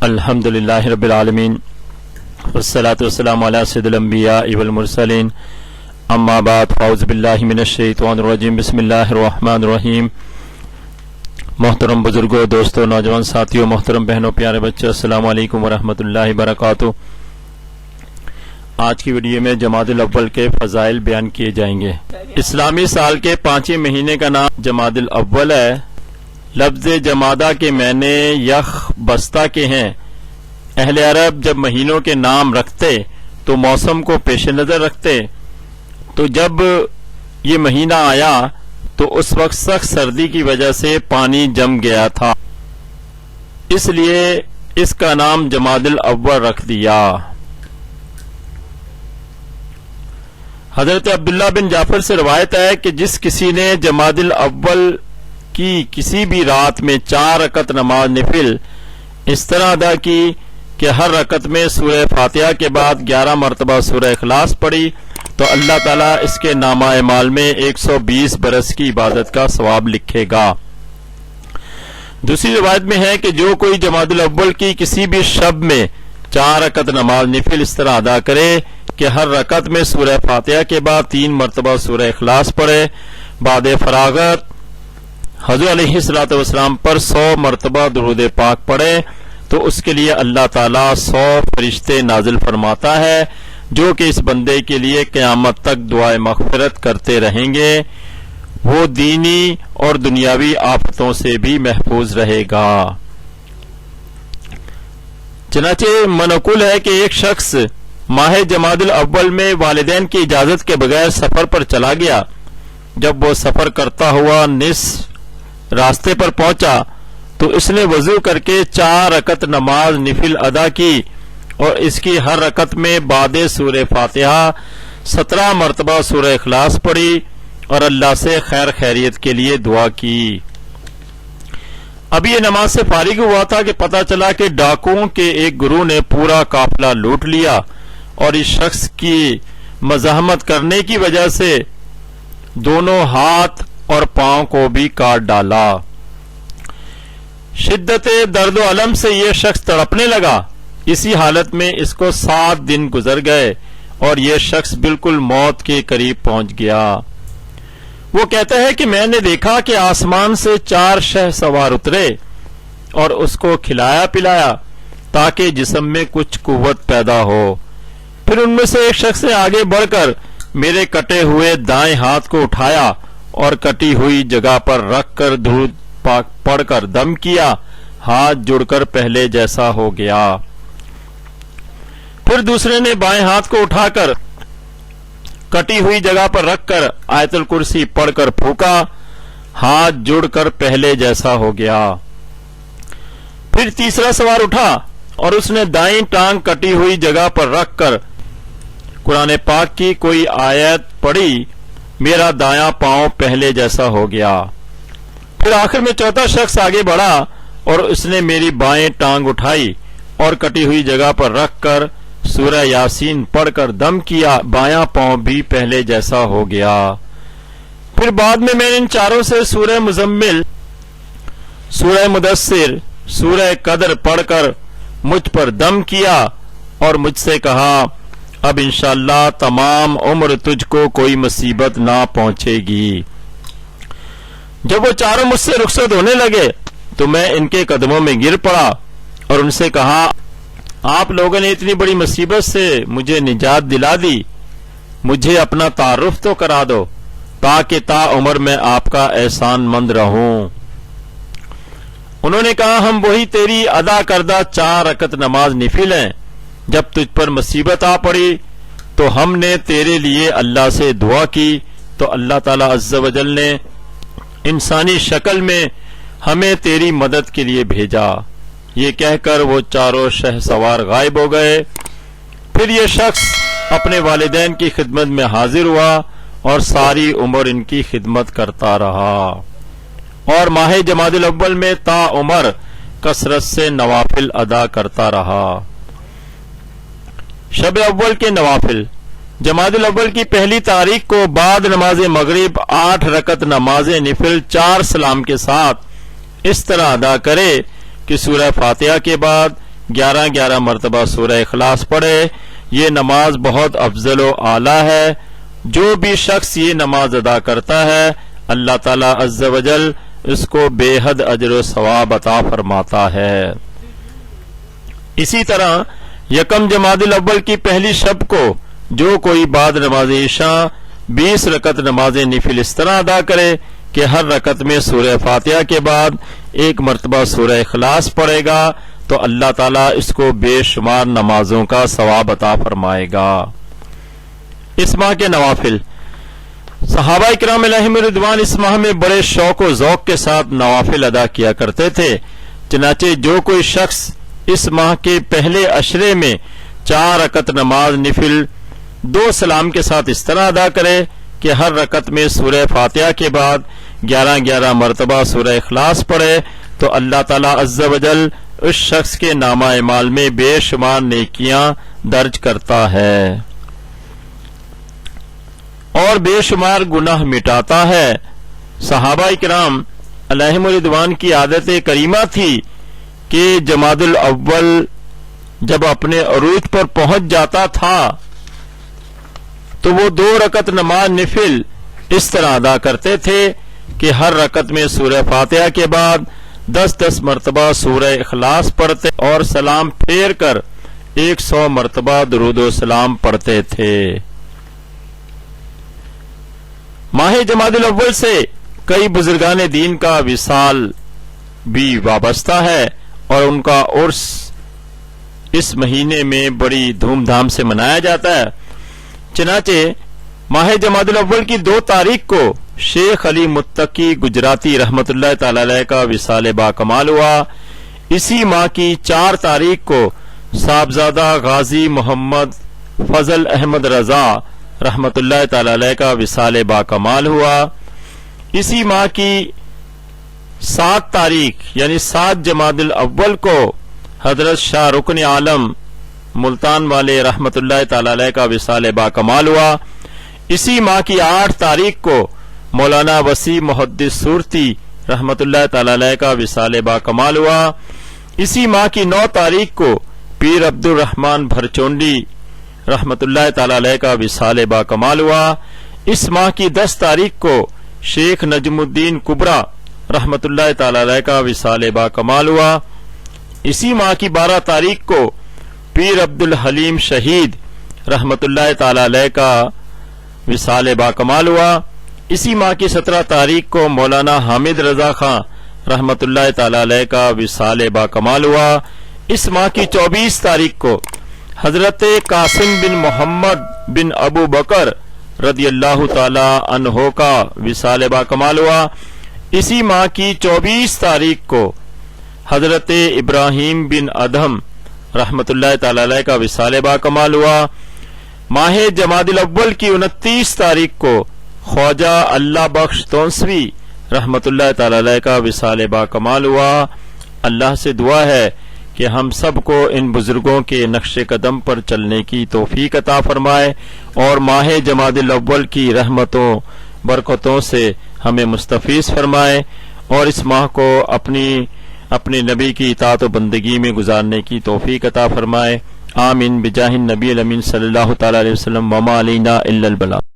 الحمدللہ رب العالمین والصلاة والسلام علی سید الانبیاء والمرسلین اما بعد فاعوذ باللہ من الشیطان الرجیم بسم اللہ الرحمن الرحیم۔ محترم بزرگوں، دوستوں، نوجوان ساتھیوں، محترم بہنوں، پیارے بچوں، السلام علیکم ورحمۃ اللہ وبرکاتہ۔ آج کی ویڈیو میں جمادی الاول کے فضائل بیان کیے جائیں گے۔ اسلامی سال کے 5ویں مہینے کا نام جمادی الاول ہے۔ لفظ جمادہ کے معنی یخ بستہ کے ہیں۔ اہل عرب جب مہینوں کے نام رکھتے تو موسم کو پیش نظر رکھتے، تو جب یہ مہینہ آیا تو اس وقت سخت سردی کی وجہ سے پانی جم گیا تھا، اس لیے اس کا نام جمادی الاول رکھ دیا۔ حضرت عبداللہ بن جعفر سے روایت ہے کہ جس کسی نے جمادی الاول کی کسی بھی رات میں 4 رکعت نماز نفل اس طرح ادا کی کہ ہر رکعت میں سورہ فاتحہ کے بعد 11 مرتبہ سورہ اخلاص پڑھی تو اللہ تعالیٰ اس کے نامہ اعمال میں 120 برس کی عبادت کا ثواب لکھے گا۔ دوسری روایت میں ہے کہ جو کوئی جمادی الاول کی کسی بھی شب میں 4 رکعت نماز نفل اس طرح ادا کرے کہ ہر رکعت میں سورہ فاتحہ کے بعد 3 مرتبہ سورہ اخلاص پڑھے، بعد فراغت حضور علیہ الصلوۃ والسلام پر 100 مرتبہ درود پاک پڑھے تو اس کے لیے اللہ تعالیٰ 100 فرشتے نازل فرماتا ہے جو کہ اس بندے کے لیے قیامت تک دعائے مغفرت کرتے رہیں گے، وہ دینی اور دنیاوی آفتوں سے بھی محفوظ رہے گا۔ چنانچہ منقول ہے کہ ایک شخص ماہ جمادی الاول میں والدین کی اجازت کے بغیر سفر پر چلا گیا۔ جب وہ سفر کرتا ہوا نصف راستے پر پہنچا تو اس نے وضو کر کے 4 رکعت نماز نفل ادا کی اور اس کی ہر رکعت میں بعد سورہ فاتحہ 17 مرتبہ سورہ اخلاص پڑھی اور اللہ سے خیر خیریت کے لیے دعا کی۔ اب یہ نماز سے فارغ ہوا تھا کہ پتہ چلا کہ ڈاکوؤں کے ایک گروہ نے پورا قافلہ لوٹ لیا اور اس شخص کی مزاحمت کرنے کی وجہ سے دونوں ہاتھ اور پاؤں کو بھی کاٹ ڈالا۔ شدت درد و الم سے یہ شخص تڑپنے لگا۔ اسی حالت میں اس کو 7 دن گزر گئے اور یہ شخص بالکل موت کے قریب پہنچ گیا۔ وہ کہتا ہے کہ میں نے دیکھا کہ آسمان سے 4 شہسوار اترے اور اس کو کھلایا پلایا تاکہ جسم میں کچھ قوت پیدا ہو۔ پھر ان میں سے ایک شخص نے آگے بڑھ کر میرے کٹے ہوئے دائیں ہاتھ کو اٹھایا اور کٹی ہوئی جگہ پر رکھ کر درود پاک پڑھ کر دم کیا، ہاتھ جڑ کر پہلے جیسا ہو گیا۔ پھر دوسرے نے بائیں ہاتھ کو اٹھا کر کٹی ہوئی جگہ پر رکھ کر آیت الکرسی پڑھ کر پھونکا، ہاتھ جڑ کر پہلے جیسا ہو گیا۔ پھر تیسرا سوار اٹھا اور اس نے دائیں ٹانگ کٹی ہوئی جگہ پر رکھ کر قرآن پاک کی کوئی آیت پڑھی، میرا دایاں پاؤں پہلے جیسا ہو گیا۔ پھر آخر میں چوتھا شخص آگے بڑھا اور اس نے میری بائیں ٹانگ اٹھائی اور کٹی ہوئی جگہ پر رکھ کر سورہ یاسین پڑھ کر دم کیا، بایاں پاؤں بھی پہلے جیسا ہو گیا۔ پھر بعد میں نے ان چاروں سے سورہ مزمل، سورہ مدثر، سورہ قدر پڑھ کر مجھ پر دم کیا اور مجھ سے کہا اب انشاءاللہ تمام عمر تجھ کو کوئی مصیبت نہ پہنچے گی۔ جب وہ چاروں مجھ سے رخصت ہونے لگے تو میں ان کے قدموں میں گر پڑا اور ان سے کہا آپ لوگوں نے اتنی بڑی مصیبت سے مجھے نجات دلا دی، مجھے اپنا تعارف تو کرا دو تاکہ تا عمر میں آپ کا احسان مند رہوں۔ انہوں نے کہا ہم وہی تیری ادا کردہ 4 رکعت نماز نفل ہیں۔ جب تجھ پر مصیبت آ پڑی تو ہم نے تیرے لیے اللہ سے دعا کی تو اللہ تعالیٰ عز و جل نے انسانی شکل میں ہمیں تیری مدد کے لیے بھیجا۔ یہ کہہ کر وہ چاروں شہسوار غائب ہو گئے۔ پھر یہ شخص اپنے والدین کی خدمت میں حاضر ہوا اور ساری عمر ان کی خدمت کرتا رہا اور ماہ جمادی الاول میں تا عمر کثرت سے نوافل ادا کرتا رہا۔ شب اول کے نوافل۔ جمادی الاول کی پہلی تاریخ کو بعد نماز مغرب 8 رکعت نماز نفل 4 سلام کے ساتھ اس طرح ادا کرے کہ سورہ فاتحہ کے بعد 11 مرتبہ سورہ اخلاص پڑھے. یہ نماز بہت افضل و اعلیٰ ہے. جو بھی شخص یہ نماز ادا کرتا ہے اللہ تعالیٰ عز و جل اس کو بے حد اجر و ثواب عطا فرماتا ہے. اسی طرح یکم جمادی الاول کی پہلی شب کو جو کوئی بعد نماز عشاء 20 رکعت نماز نفل اس طرح ادا کرے کہ ہر رکعت میں سورہ فاتحہ کے بعد 1 مرتبہ سورہ اخلاص پڑھے گا تو اللہ تعالیٰ اس کو بے شمار نمازوں کا ثواب عطا فرمائے گا. اس ماہ کے نوافل. صحابہ کرام علیہم رضوان اس ماہ میں بڑے شوق و ذوق کے ساتھ نوافل ادا کیا کرتے تھے. چنانچہ جو کوئی شخص اس ماہ کے پہلے عشرے میں 4 رکعت نماز نفل 2 سلام کے ساتھ اس طرح ادا کرے کہ ہر رکعت میں سورہ فاتحہ کے بعد 11 مرتبہ سورہ اخلاص پڑھے تو اللہ تعالیٰ عز و جل اس شخص کے نامہ اعمال میں بے شمار نیکیاں درج کرتا ہے اور بے شمار گناہ مٹاتا ہے. صحابہ کرام علیہم رضوان کی عادت کریمہ تھی کہ جمادی الاول جب اپنے عروج پر پہنچ جاتا تھا تو وہ 2 رکعت نماز نفل اس طرح ادا کرتے تھے کہ ہر رکعت میں سورہ فاتحہ کے بعد 10 مرتبہ سورہ اخلاص پڑھتے اور سلام پھیر کر 100 مرتبہ درود و سلام پڑھتے تھے. ماہ جمادی الاول سے کئی بزرگان دین کا وصال بھی وابستہ ہے اور ان کا عرس اس مہینے میں بڑی دھوم دھام سے منایا جاتا ہے. چنانچہ ماہ جمادی الاول کی 2 تاریخ کو شیخ علی متقی گجراتی رحمت اللہ تعالی علیہ کا وصال با کمال ہوا. اسی ماہ کی 4 تاریخ کو صاحبزادہ غازی محمد فضل احمد رضا رحمت اللہ تعالی علیہ کا وصال با کمال ہوا. اسی ماہ کی 7 تاریخ یعنی 7 جمادی الاول کو حضرت شاہ رکن عالم ملتان والے رحمت اللہ تعالی علیہ کا وصال با کمال ہوا. اسی ماہ کی 8 تاریخ کو مولانا وسیع محدث صورتی رحمت اللہ تعالی علیہ کا وصال با کمال ہوا. اسی ماہ کی 9 تاریخ کو پیر عبد الرحمن بھرچونڈی رحمت اللہ تعالی علیہ کا وصال با کمال ہوا. اس ماہ کی 10 تاریخ کو شیخ نجم الدین کبرا رحمت اللہ تعالی علیہ کا وصال با کمال ہوا. اسی ماہ کی 12 تاریخ کو پیر عبد الحلیم شہید رحمت اللہ تعالی علیہ کا وصال با کمال ہوا. اسی ماہ کی 17 تاریخ کو مولانا حامد رضا خان رحمت اللہ تعالی علیہ کا وصال با کمال ہوا. اس ماہ کی 24 تاریخ کو حضرت قاسم بن محمد بن ابو بکر رضی اللہ تعالی عنہ کا وصال با کمال ہوا. اسی ماہ کی 24 تاریخ کو حضرت ابراہیم بن ادہم رحمت اللہ تعالی علیہ کا وصال با کمال ہوا. ماہ جمادی الاول کی 29 تاریخ کو خواجہ اللہ بخش تونسوی رحمت اللہ تعالی علیہ کا وصال با کمال ہوا. اللہ سے دعا ہے کہ ہم سب کو ان بزرگوں کے نقش قدم پر چلنے کی توفیق عطا فرمائے اور ماہ جمادی الاول کی رحمتوں برکتوں سے ہمیں مستفیض فرمائے اور اس ماہ کو اپنے نبی کی اطاعت و بندگی میں گزارنے کی توفیق عطا فرمائے. آمین بجاہ النبی الامین صلی اللہ تعالی علیہ وسلم وما علینا الا البلاغ.